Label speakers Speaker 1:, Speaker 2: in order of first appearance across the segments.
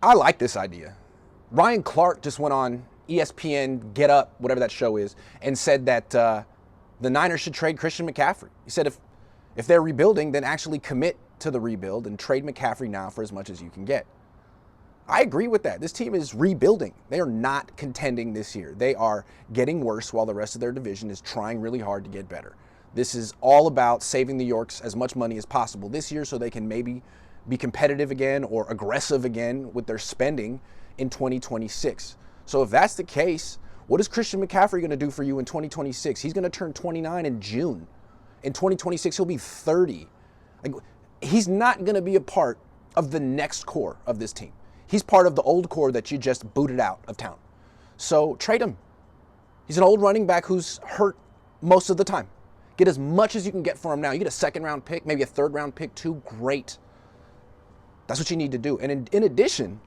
Speaker 1: I like this idea. Ryan Clark just went on ESPN, Get Up, whatever that show is, and said that the Niners should trade Christian McCaffrey. He said if they're rebuilding, then actually commit to the rebuild and trade McCaffrey now for as much as you can get. I agree with that. This team is rebuilding. They are not contending this year. They are getting worse while the rest of their division is trying really hard to get better. This is all about saving the Yorks as much money as possible this year so they can maybe be competitive again or aggressive again with their spending in 2026. So if that's the case, what is Christian McCaffrey going to do for you in 2026? He's going to turn 29 in June. In 2026, he'll be 30. Like, he's not going to be a part of the next core of this team. He's part of the old core that you just booted out of town. So trade him. He's an old running back who's hurt most of the time. Get as much as you can get for him now. You get a second-round pick, maybe a third-round pick too. Great. That's what you need to do. And in addition,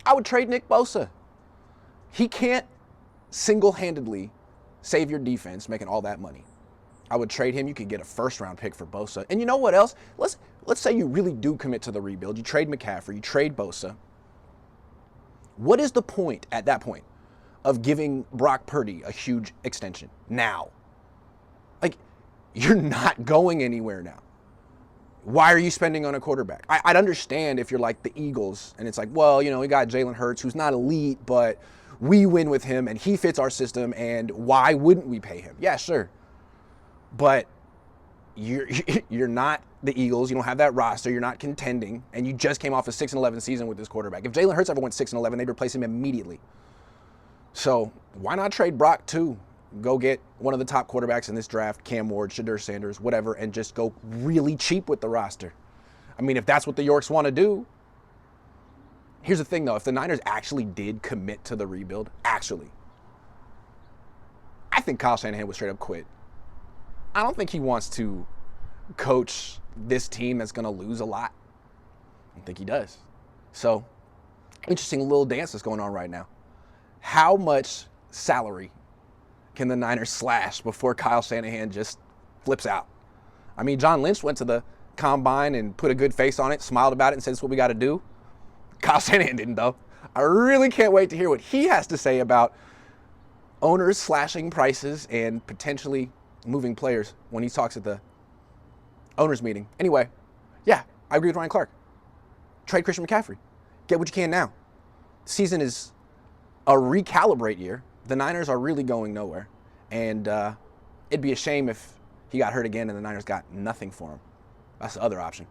Speaker 1: I would trade Nick Bosa. He can't single-handedly save your defense making all that money. I would trade him. You could get a first-round pick for Bosa. And you know what else? Let's say you really do commit to the rebuild. You trade McCaffrey. You trade Bosa. What is the point at that point of giving Brock Purdy a huge extension now? Like, you're not going anywhere now. Why are you spending on a quarterback? I'd understand if you're like the Eagles and it's like, well, you know, we got Jalen Hurts, who's not elite, but we win with him and he fits our system, and why wouldn't we pay him? Yeah, sure. But you're not the Eagles. You don't have that roster. You're not contending, and you just came off a 6-11 season with this quarterback. If Jalen Hurts ever went 6-11, they'd replace him immediately. So why not trade Brock too? Go get one of the top quarterbacks in this draft, Cam Ward, Shadur Sanders, whatever, and just go really cheap with the roster. I mean, if that's what the Yorks want to do. Here's the thing, though. If the Niners actually did commit to the rebuild, I think Kyle Shanahan would straight up quit. I don't think he wants to coach this team that's going to lose a lot. I don't think he does. So, interesting little dance that's going on right now. How much salary can the Niners slash before Kyle Shanahan just flips out? I mean, John Lynch went to the combine and put a good face on it, smiled about it, and said, "This is what we got to do." Kyle Shanahan didn't, though. I really can't wait to hear what he has to say about owners slashing prices and potentially moving players when he talks at the owners meeting. Anyway, yeah, I agree with Ryan Clark. Trade Christian McCaffrey. Get what you can now. The season is a recalibrate year. The Niners are really going nowhere. And it'd be a shame if he got hurt again and the Niners got nothing for him. That's the other option.